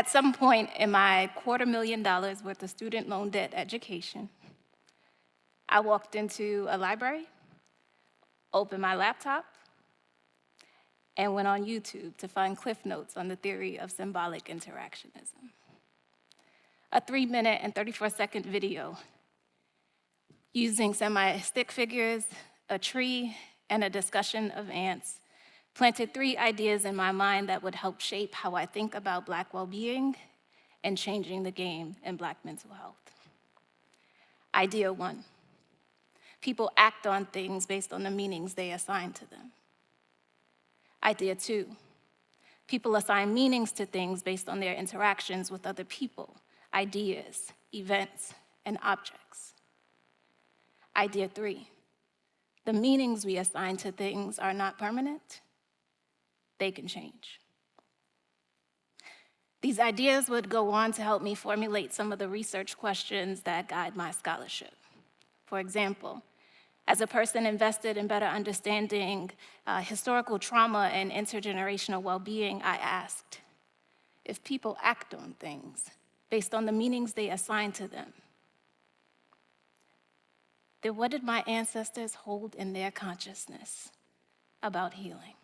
At some point in my $250,000 worth of student loan debt education, I walked into a library, opened my laptop, and went on YouTube to find cliff notes on the theory of symbolic interactionism. A 3-minute and 34-second video using semi-stick figures, a tree, and a discussion of ants planted 3 ideas in my mind that would help shape how I think about Black well-being and changing the game in Black mental health. Idea 1, people act on things based on the meanings they assign to them. Idea 2, people assign meanings to things based on their interactions with other people, ideas, events, and objects. Idea 3, the meanings we assign to things are not permanent. They can change. These ideas would go on to help me formulate some of the research questions that guide my scholarship. For example, as a person invested in better understanding historical trauma and intergenerational well-being, I asked, if people act on things based on the meanings they assign to them, then what did my ancestors hold in their consciousness about healing?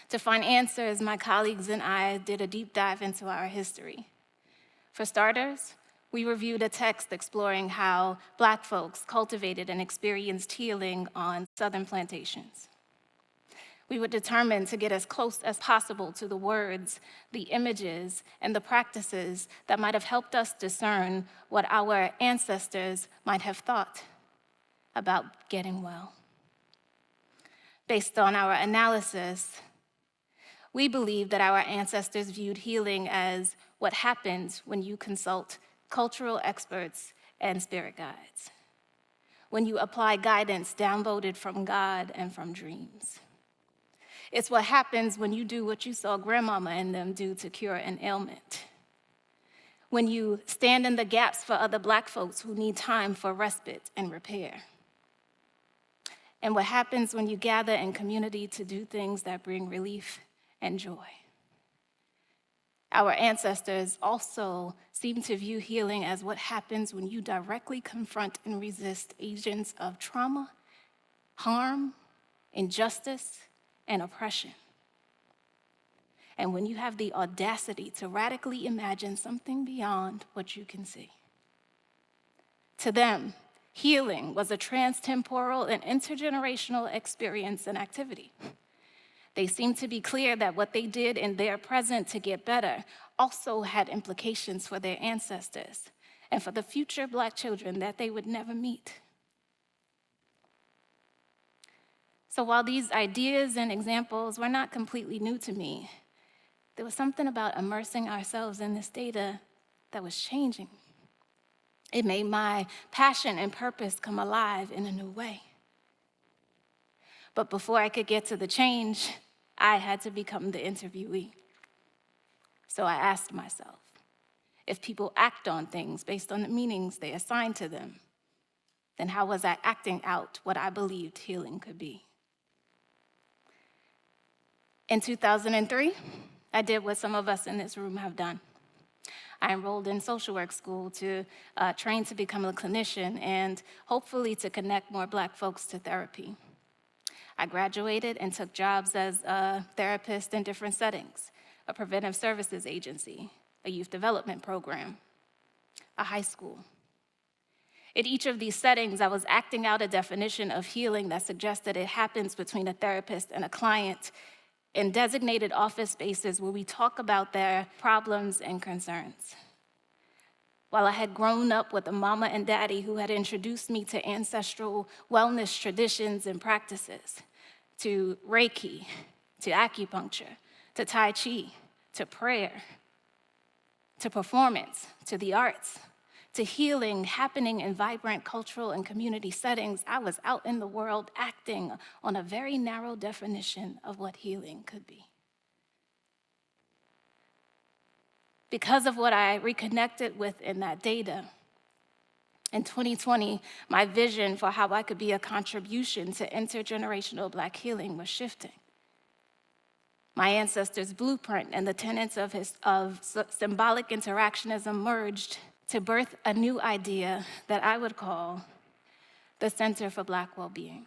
To find answers, my colleagues and I did a deep dive into our history. For starters, we reviewed a text exploring how Black folks cultivated and experienced healing on Southern plantations. We were determined to get as close as possible to the words, the images, and the practices that might have helped us discern what our ancestors might have thought about getting well. Based on our analysis, we believe that our ancestors viewed healing as what happens when you consult cultural experts and spirit guides, when you apply guidance downloaded from God and from dreams. It's what happens when you do what you saw grandmama and them do to cure an ailment, when you stand in the gaps for other Black folks who need time for respite and repair, and what happens when you gather in community to do things that bring relief and joy. Our ancestors also seem to view healing as what happens when you directly confront and resist agents of trauma, harm, injustice, and oppression. And when you have the audacity to radically imagine something beyond what you can see. To them, healing was a transtemporal and intergenerational experience and activity. They seemed to be clear that what they did in their present to get better also had implications for their ancestors and for the future Black children that they would never meet. So while these ideas and examples were not completely new to me, there was something about immersing ourselves in this data that was changing. It made my passion and purpose come alive in a new way. But before I could get to the change, I had to become the interviewee. So I asked myself, if people act on things based on the meanings they assign to them, then how was I acting out what I believed healing could be? In 2003, I did what some of us in this room have done. I enrolled in social work school to train to become a clinician and hopefully to connect more Black folks to therapy. I graduated and took jobs as a therapist in different settings, a preventive services agency, a youth development program, a high school. In each of these settings, I was acting out a definition of healing that suggested it happens between a therapist and a client in designated office spaces where we talk about their problems and concerns. While I had grown up with a mama and daddy who had introduced me to ancestral wellness traditions and practices, to Reiki, to acupuncture, to Tai Chi, to prayer, to performance, to the arts, to healing happening in vibrant cultural and community settings, I was out in the world acting on a very narrow definition of what healing could be. Because of what I reconnected with in that data, in 2020, my vision for how I could be a contribution to intergenerational Black healing was shifting. My ancestors' blueprint and the tenets of symbolic interactionism merged to birth a new idea that I would call the Center for Black Wellbeing.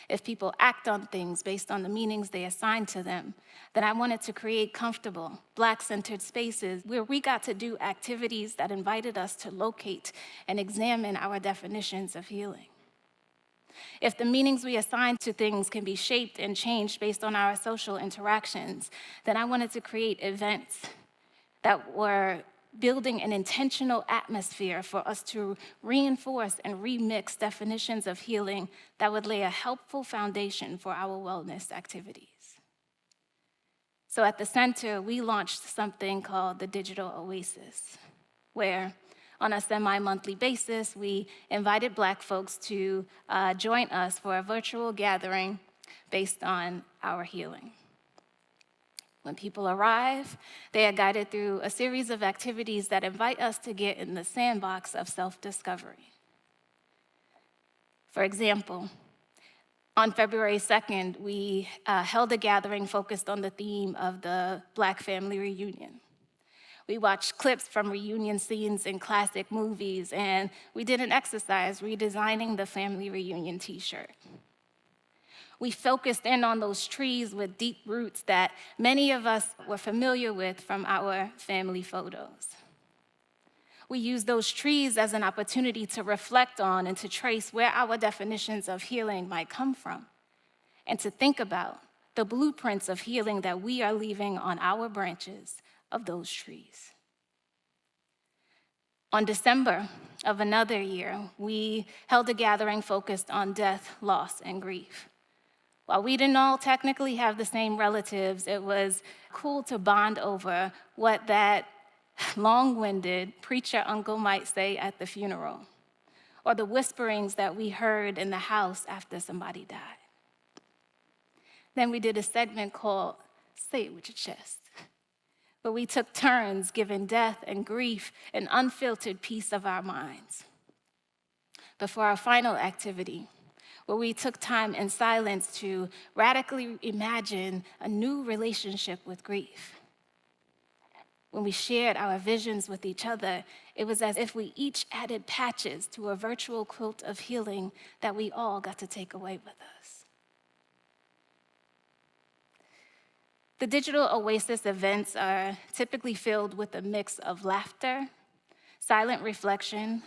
If people act on things based on the meanings they assign to them, then I wanted to create comfortable, Black-centered spaces where we got to do activities that invited us to locate and examine our definitions of healing. If the meanings we assign to things can be shaped and changed based on our social interactions, then I wanted to create events that were building an intentional atmosphere for us to reinforce and remix definitions of healing that would lay a helpful foundation for our wellness activities. So at the center, we launched something called the Digital Oasis, where on a semi-monthly basis, we invited Black folks to join us for a virtual gathering based on our healing. When people arrive, they are guided through a series of activities that invite us to get in the sandbox of self-discovery. For example, on February 2nd, we held a gathering focused on the theme of the Black family reunion. We watched clips from reunion scenes in classic movies, and we did an exercise redesigning the family reunion t-shirt. We focused in on those trees with deep roots that many of us were familiar with from our family photos. We used those trees as an opportunity to reflect on and to trace where our definitions of healing might come from, and to think about the blueprints of healing that we are leaving on our branches of those trees. On December of another year, we held a gathering focused on death, loss, and grief. While we didn't all technically have the same relatives, it was cool to bond over what that long-winded preacher uncle might say at the funeral, or the whisperings that we heard in the house after somebody died. Then we did a segment called Say It With Your Chest, where we took turns giving death and grief an unfiltered piece of our minds. Before our final activity, where we took time in silence to radically imagine a new relationship with grief. When we shared our visions with each other, it was as if we each added patches to a virtual quilt of healing that we all got to take away with us. The Digital Oasis events are typically filled with a mix of laughter, silent reflection,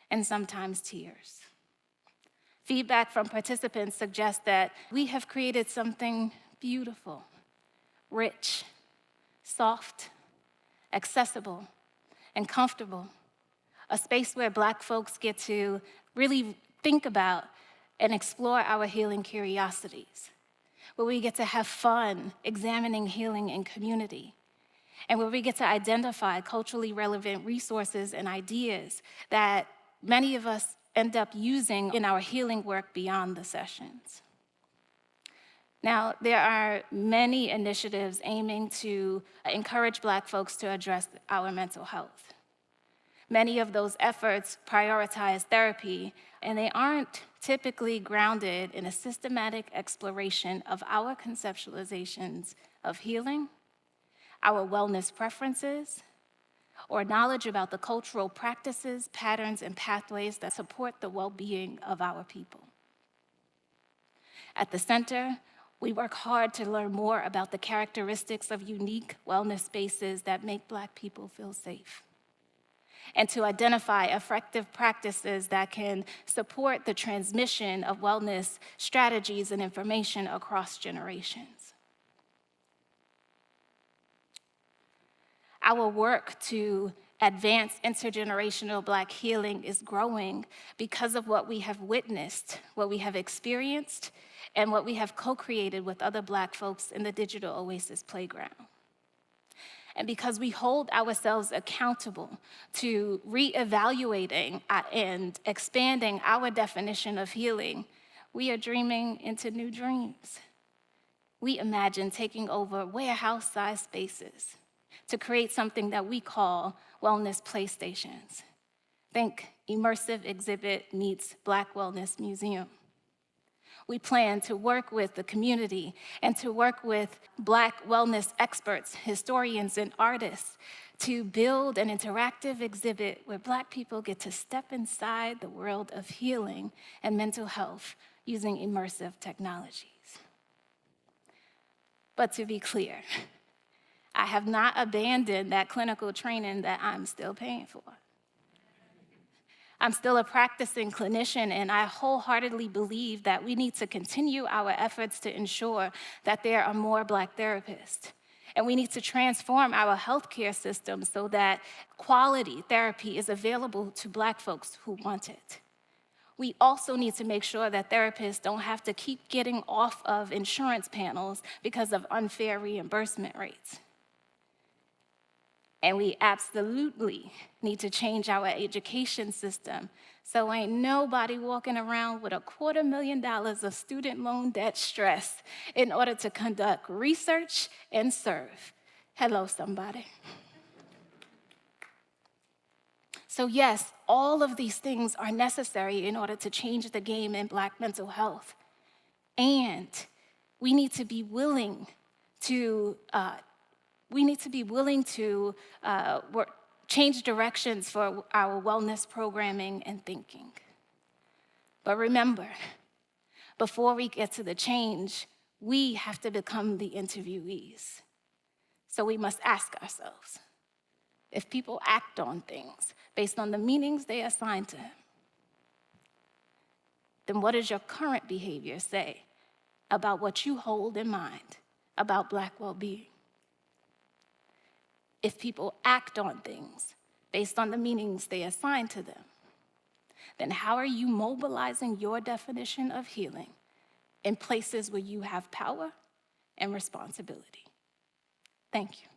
and sometimes tears. Feedback from participants suggests that we have created something beautiful, rich, soft, accessible, and comfortable, a space where Black folks get to really think about and explore our healing curiosities, where we get to have fun examining healing in community, and where we get to identify culturally relevant resources and ideas that many of us end up using in our healing work beyond the sessions. Now, there are many initiatives aiming to encourage Black folks to address our mental health. Many of those efforts prioritize therapy, and they aren't typically grounded in a systematic exploration of our conceptualizations of healing, our wellness preferences, or knowledge about the cultural practices, patterns, and pathways that support the well-being of our people. At the center, we work hard to learn more about the characteristics of unique wellness spaces that make Black people feel safe, and to identify effective practices that can support the transmission of wellness strategies and information across generations. Our work to advance intergenerational Black healing is growing because of what we have witnessed, what we have experienced, and what we have co-created with other Black folks in the Digital Oasis playground. And because we hold ourselves accountable to reevaluating and expanding our definition of healing, we are dreaming into new dreams. We imagine taking over warehouse-sized spaces to create something that we call wellness playstations. Think immersive exhibit meets Black Wellness Museum, We plan to work with the community and to work with Black wellness experts, historians, and artists to build an interactive exhibit where Black people get to step inside the world of healing and mental health using immersive technologies. But to be clear, I have not abandoned that clinical training that I'm still paying for. I'm still a practicing clinician, and I wholeheartedly believe that we need to continue our efforts to ensure that there are more Black therapists. And we need to transform our healthcare system so that quality therapy is available to Black folks who want it. We also need to make sure that therapists don't have to keep getting off of insurance panels because of unfair reimbursement rates. And we absolutely need to change our education system so ain't nobody walking around with $250,000 of student loan debt stress in order to conduct research and serve. Hello, somebody. So yes, all of these things are necessary in order to change the game in Black mental health. And we need to be willing to change directions for our wellness programming and thinking. But remember, before we get to the change, we have to become the interviewees. So we must ask ourselves, if people act on things based on the meanings they assign to them, then what does your current behavior say about what you hold in mind about Black well-being? If people act on things based on the meanings they assign to them, then how are you mobilizing your definition of healing in places where you have power and responsibility? Thank you.